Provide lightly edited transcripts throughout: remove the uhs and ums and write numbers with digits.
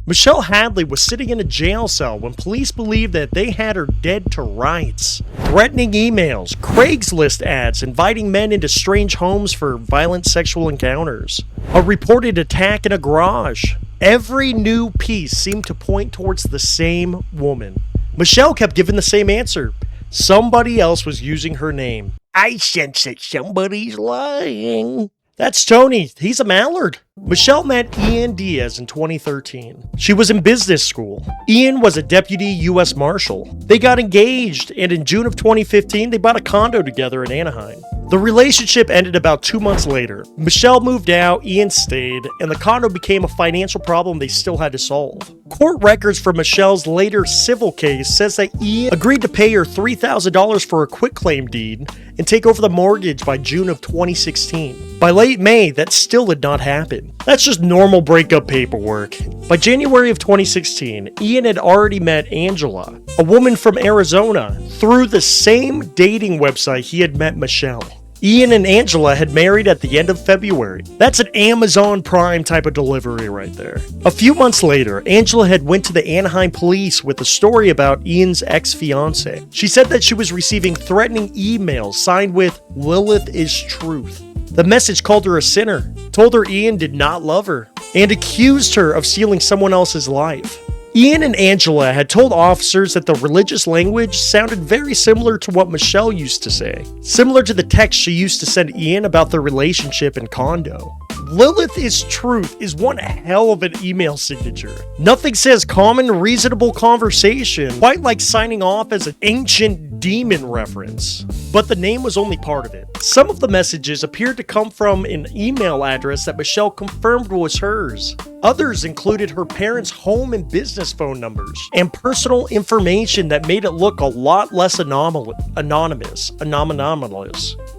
Michelle Hadley was sitting in a jail cell when police believed that they had her dead to rights. Threatening emails, Craigslist ads inviting men into strange homes for violent sexual encounters, a reported attack in a garage. Every new piece seemed to point towards the same woman. Michelle kept giving the same answer. Somebody else was using her name. I sense that somebody's lying. That's Tony. He's a mallard. Michelle met Ian Diaz in 2013. She was in business school. Ian was a deputy U.S. Marshal. They got engaged, and in June of 2015, they bought a condo together in Anaheim. The relationship ended about 2 months later. Michelle moved out, Ian stayed, and the condo became a financial problem they still had to solve. Court records for Michelle's later civil case says that Ian agreed to pay her $3,000 for a quitclaim deed and take over the mortgage by June of 2016. By late May, that still had not happened. That's just normal breakup paperwork. By January of 2016, Ian had already met Angela, a woman from Arizona, through the same dating website he had met Michelle. Ian and Angela had married at the end of February. That's an Amazon Prime type of delivery right there. A few months later, Angela had went to the Anaheim police with a story about Ian's ex-fiance. She said that she was receiving threatening emails signed with "Lilith is Truth." The message called her a sinner, told her Ian did not love her, and accused her of stealing someone else's life. Ian and Angela had told officers that the religious language sounded very similar to what Michelle used to say, similar to the text she used to send Ian about their relationship and condo. Lilith is Truth is one hell of an email signature. Nothing says common, reasonable conversation quite like signing off as an ancient demon reference. But the name was only part of it. Some of the messages appeared to come from an email address that Michelle confirmed was hers. Others included her parents' home and business phone numbers, and personal information that made it look a lot less anonymous.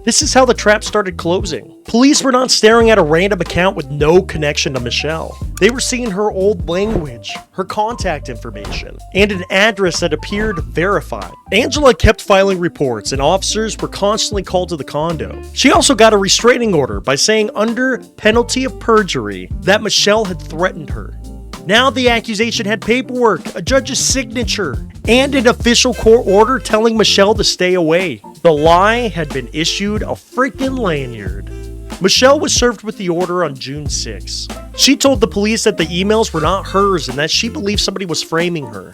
This is how the trap started closing. Police were not staring at a random account with no connection to Michelle. They were seeing her old language, her contact information, and an address that appeared verified. Angela kept filing reports, and officers were constantly called to the condo. She also got a restraining order by saying under penalty of perjury that Michelle had threatened her. Now the accusation had paperwork, a judge's signature, and an official court order telling Michelle to stay away. The lie had been issued a freaking lanyard. Michelle was served with the order on June 6. She told the police that the emails were not hers and that she believed somebody was framing her.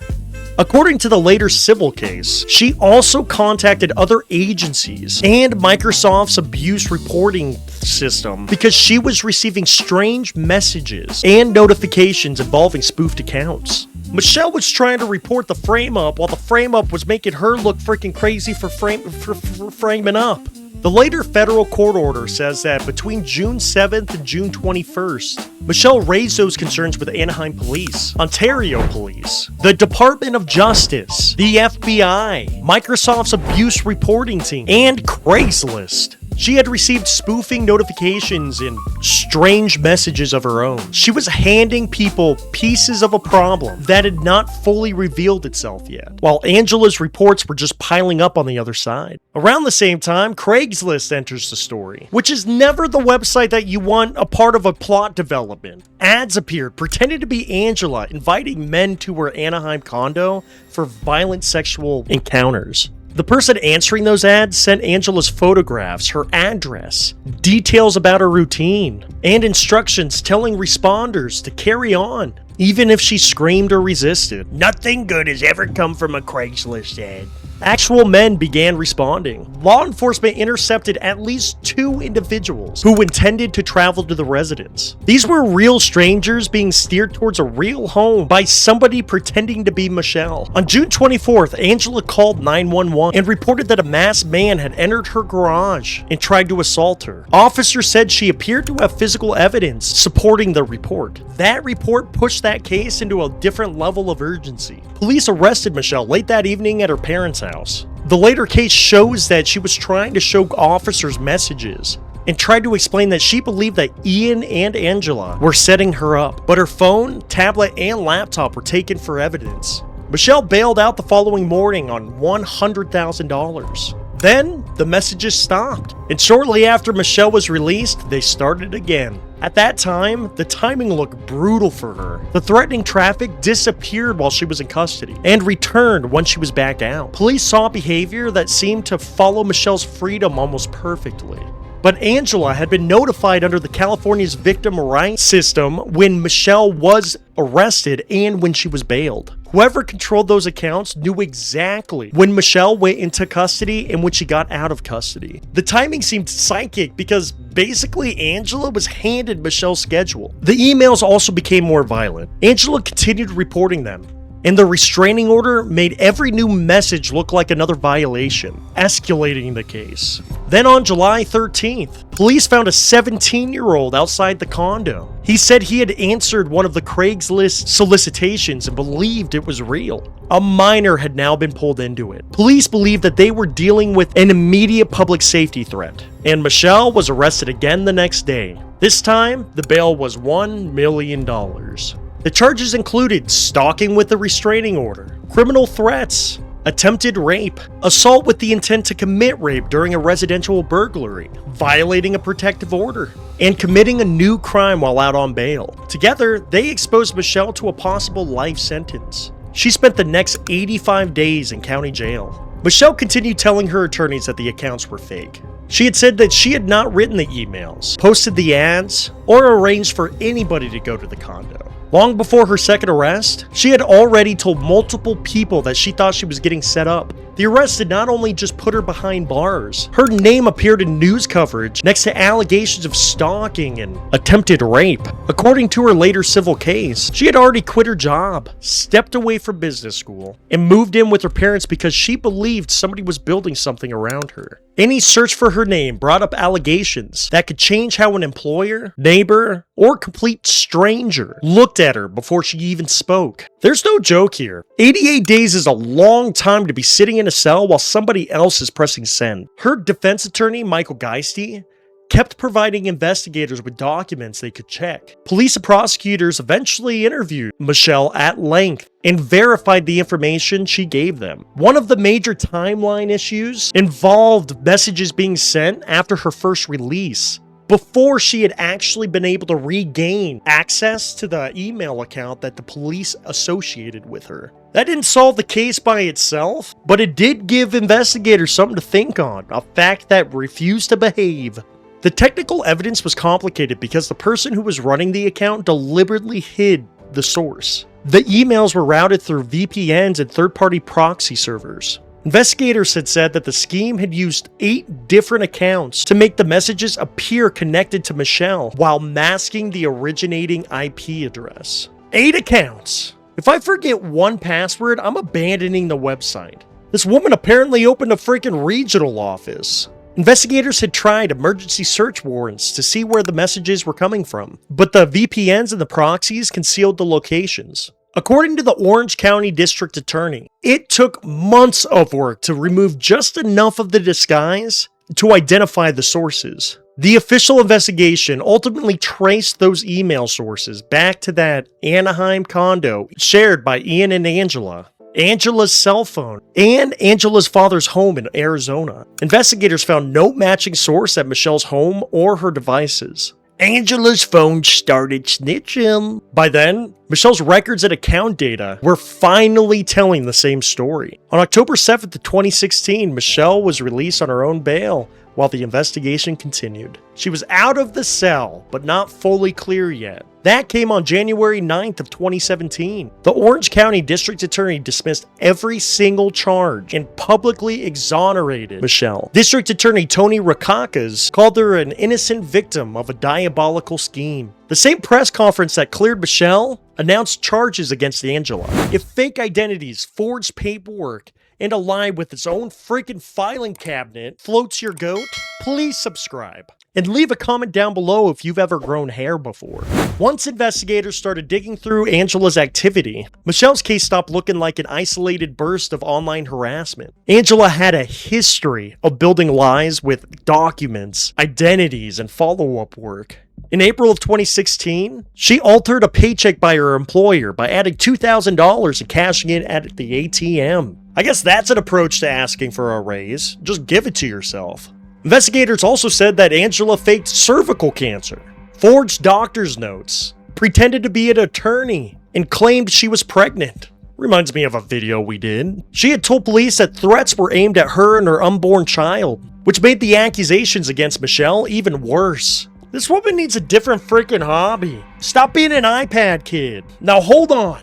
According to the later civil case, she also contacted other agencies and Microsoft's abuse reporting system because she was receiving strange messages and notifications involving spoofed accounts. Michelle was trying to report the frame-up while the frame-up was making her look freaking crazy for framing up. The later federal court order says that between June 7th and June 21st, Michelle raised those concerns with Anaheim Police, Ontario Police, the Department of Justice, the FBI, Microsoft's abuse reporting team, and Craigslist. She had received spoofing notifications and strange messages of her own. She was handing people pieces of a problem that had not fully revealed itself yet, while Angela's reports were just piling up on the other side. Around the same time, Craigslist enters the story, which is never the website that you want a part of a plot development. Ads appeared pretending to be Angela, inviting men to her Anaheim condo for violent sexual encounters. The person answering those ads sent Angela's photographs, her address, details about her routine, and instructions telling responders to carry on, even if she screamed or resisted. Nothing good has ever come from a Craigslist ad. Actual men began responding. Law enforcement intercepted at least 2 individuals who intended to travel to the residence. These were real strangers being steered towards a real home by somebody pretending to be Michelle. On June 24th, Angela called 911 and reported that a masked man had entered her garage and tried to assault her. Officers said she appeared to have physical evidence supporting the report. That report pushed that case into a different level of urgency. Police arrested Michelle late that evening at her parents' house. The later case shows that she was trying to show officers messages and tried to explain that she believed that Ian and Angela were setting her up, but her phone, tablet, and laptop were taken for evidence. Michelle bailed out the following morning on $100,000. Then, the messages stopped. And shortly after Michelle was released, they started again. At that time, the timing looked brutal for her. The threatening traffic disappeared while she was in custody and returned once she was back out. Police saw behavior that seemed to follow Michelle's freedom almost perfectly. But Angela had been notified under the California's victim rights system when Michelle was arrested and when she was bailed. Whoever controlled those accounts knew exactly when Michelle went into custody and when she got out of custody. The timing seemed psychic because basically Angela was handed Michelle's schedule. The emails also became more violent. Angela continued reporting them, and the restraining order made every new message look like another violation, escalating the case. Then on July 13th, police found a 17-year-old outside the condo. He said he had answered one of the Craigslist solicitations and believed it was real. A minor had now been pulled into it. Police believed that they were dealing with an immediate public safety threat, and Michelle was arrested again the next day. This time, the bail was $1 million. The charges included stalking with a restraining order, criminal threats, attempted rape, assault with the intent to commit rape during a residential burglary, violating a protective order, and committing a new crime while out on bail. Together, they exposed Michelle to a possible life sentence. She spent the next 85 days in county jail. Michelle continued telling her attorneys that the accounts were fake. She had said that she had not written the emails, posted the ads, or arranged for anybody to go to the condo. Long before her second arrest, she had already told multiple people that she thought she was getting set up. The arrest did not only just put her behind bars, her name appeared in news coverage next to allegations of stalking and attempted rape. According to her later civil case, she had already quit her job, stepped away from business school, and moved in with her parents because she believed somebody was building something around her. Any search for her name brought up allegations that could change how an employer, neighbor, or complete stranger looked at her before she even spoke. There's no joke here. 88 days is a long time to be sitting in a cell while somebody else is pressing send. Her defense attorney, Michael Geisty, kept providing investigators with documents they could check. Police and prosecutors eventually interviewed Michelle at length and verified the information she gave them. One of the major timeline issues involved messages being sent after her first release, before she had actually been able to regain access to the email account that the police associated with her. That didn't solve the case by itself, but it did give investigators something to think on, a fact that refused to behave. The technical evidence was complicated because the person who was running the account deliberately hid the source. The emails were routed through VPNs and third-party proxy servers. Investigators had said that the scheme had used 8 different accounts to make the messages appear connected to Michelle while masking the originating IP address. 8 accounts! If I forget one password, I'm abandoning the website. This woman apparently opened a freaking regional office. Investigators had tried emergency search warrants to see where the messages were coming from, but the VPNs and the proxies concealed the locations. According to the Orange County District Attorney, it took months of work to remove just enough of the disguise to identify the sources. The official investigation ultimately traced those email sources back to that Anaheim condo shared by Ian and Angela, Angela's cell phone, and Angela's father's home in Arizona. Investigators found no matching source at Michelle's home or her devices. Angela's phone started snitching. By then, Michelle's records and account data were finally telling the same story. On October 7th of 2016, Michelle was released on her own bail while the investigation continued. She was out of the cell, but not fully clear yet. That came on January 9th of 2017. The Orange County District Attorney dismissed every single charge and publicly exonerated Michelle. District Attorney Tony Rakakas called her an innocent victim of a diabolical scheme. The same press conference that cleared Michelle announced charges against Angela. If fake identities, forged paperwork, and a lie with its own freaking filing cabinet floats your goat, please subscribe. And leave a comment down below if you've ever grown hair before. Once investigators started digging through Angela's activity, Michelle's case stopped looking like an isolated burst of online harassment. Angela had a history of building lies with documents, identities, and follow-up work. In April of 2016, she altered a paycheck by her employer by adding $2,000 and cashing it at the ATM. I guess that's an approach to asking for a raise. Just give it to yourself. Investigators also said that Angela faked cervical cancer, forged doctor's notes, pretended to be an attorney, and claimed she was pregnant. Reminds me of a video we did. She had told police that threats were aimed at her and her unborn child, which made the accusations against Michelle even worse. This woman needs a different freaking hobby. Stop being an iPad kid. Now hold on.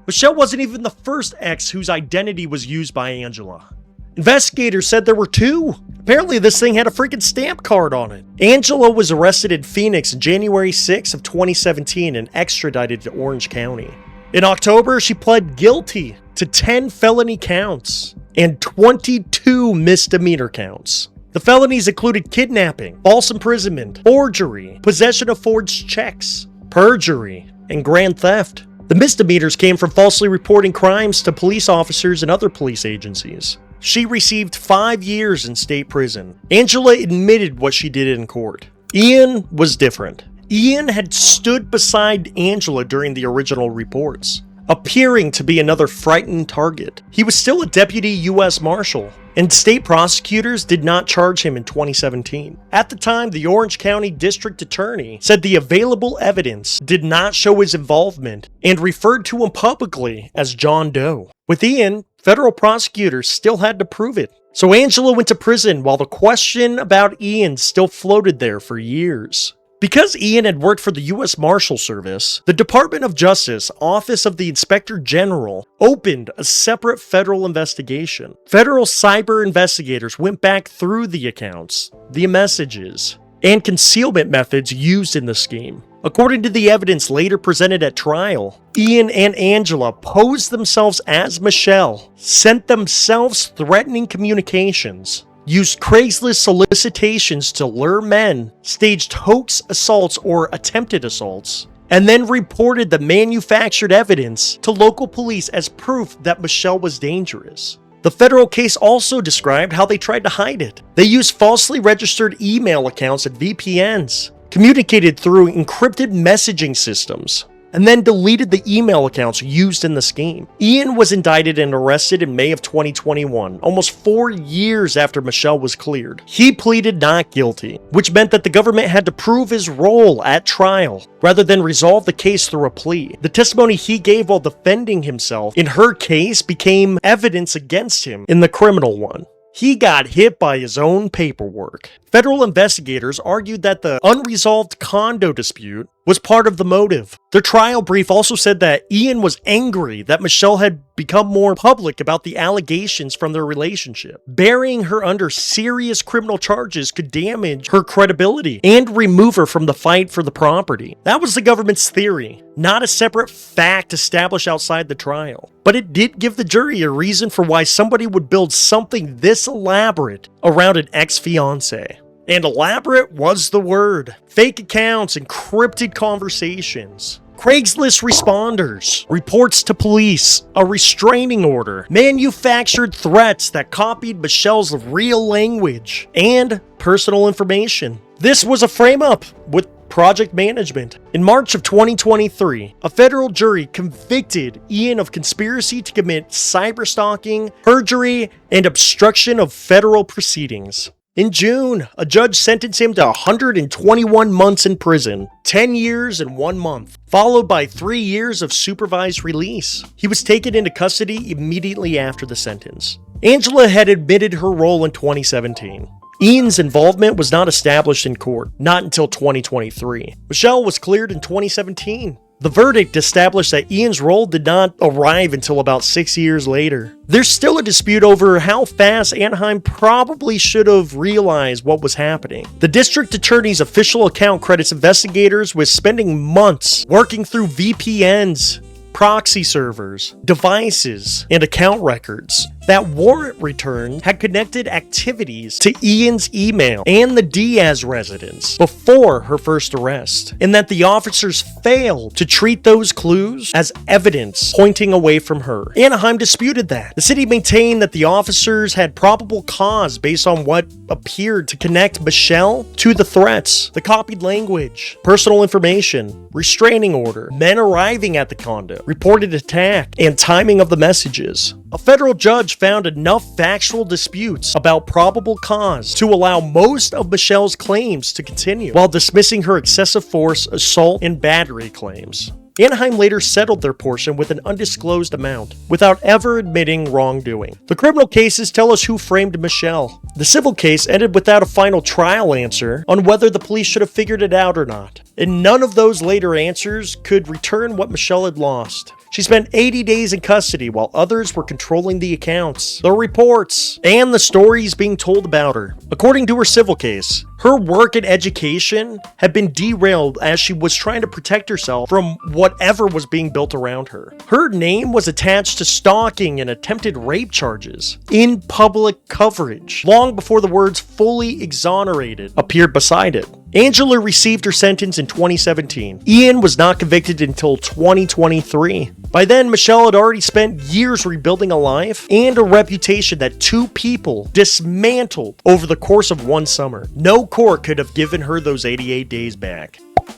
Michelle wasn't even the first ex whose identity was used by Angela. Investigators said there were two. Apparently this thing had a freaking stamp card on it. Angela was arrested in Phoenix on January 6 of 2017 and extradited to Orange County. In October, she pled guilty to 10 felony counts and 22 misdemeanor counts. The felonies included kidnapping, false imprisonment, forgery, possession of forged checks, perjury, and grand theft. The misdemeanors came from falsely reporting crimes to police officers and other police agencies. She received 5 years in state prison. Angela admitted what she did in court. Ian was different. Ian had stood beside Angela during the original reports, appearing to be another frightened target. He was still a deputy U.S. Marshal, and state prosecutors did not charge him in 2017. At the time, the Orange County District Attorney said the available evidence did not show his involvement and referred to him publicly as John Doe. With Ian, federal prosecutors still had to prove it. So Angela went to prison while the question about Ian still floated there for years. Because Ian had worked for the U.S. Marshal Service, the Department of Justice Office of the Inspector General opened a separate federal investigation. Federal cyber investigators went back through the accounts, the messages, and concealment methods used in the scheme. According to the evidence later presented at trial, Ian and Angela posed themselves as Michelle, sent themselves threatening communications, used Craigslist solicitations to lure men, staged hoax assaults or attempted assaults, and then reported the manufactured evidence to local police as proof that Michelle was dangerous. The federal case also described how they tried to hide it. They used falsely registered email accounts and VPNs, communicated through encrypted messaging systems, and then deleted the email accounts used in the scheme. Ian was indicted and arrested in May of 2021, almost 4 years after Michelle was cleared. He pleaded not guilty, which meant that the government had to prove his role at trial, rather than resolve the case through a plea. The testimony he gave while defending himself in her case became evidence against him in the criminal one. He got hit by his own paperwork. Federal investigators argued that the unresolved condo dispute was part of the motive. Their trial brief also said that Ian was angry that Michelle had become more public about the allegations from their relationship. Burying her under serious criminal charges could damage her credibility and remove her from the fight for the property. That was the government's theory, not a separate fact established outside the trial. But it did give the jury a reason for why somebody would build something this elaborate around an ex-fiancé. And elaborate was the word. Fake accounts, encrypted conversations, Craigslist responders, reports to police, a restraining order, manufactured threats that copied Michelle's real language, and personal information. This was a frame-up with project management. In March of 2023, a federal jury convicted Ian of conspiracy to commit cyberstalking, perjury, and obstruction of federal proceedings. In June, a judge sentenced him to 121 months in prison, 10 years and 1 month, followed by 3 years of supervised release. He was taken into custody immediately after the sentence. Angela had admitted her role in 2017. Ian's involvement was not established in court, not until 2023. Michelle was cleared in 2017. The verdict established that Ian's role did not arrive until about 6 years later. There's still a dispute over how fast Anaheim probably should have realized what was happening. The district attorney's official account credits investigators with spending months working through VPNs, proxy servers, devices, and account records. that warrant return had connected activities to Ian's email and the Diaz residence before her first arrest, and that the officers failed to treat those clues as evidence pointing away from her. Anaheim disputed that. The city maintained that the officers had probable cause based on what appeared to connect Michelle to the threats, the copied language, personal information, restraining order, men arriving at the condo, reported attack, and timing of the messages. A federal judge found enough factual disputes about probable cause to allow most of Michelle's claims to continue, while dismissing her excessive force, assault, and battery claims. Anaheim later settled their portion with an undisclosed amount, without ever admitting wrongdoing. The criminal cases tell us who framed Michelle. The civil case ended without a final trial answer on whether the police should have figured it out or not, and none of those later answers could return what Michelle had lost. She spent 80 days in custody while others were controlling the accounts, the reports, and the stories being told about her. According to her civil case, her work and education had been derailed as she was trying to protect herself from whatever was being built around her. Her name was attached to stalking and attempted rape charges in public coverage, long before the words "fully exonerated" appeared beside it. Angela received her sentence in 2017. Ian was not convicted until 2023. By then, Michelle had already spent years rebuilding a life and a reputation that two people dismantled over the course of one summer. No court could have given her those 88 days back.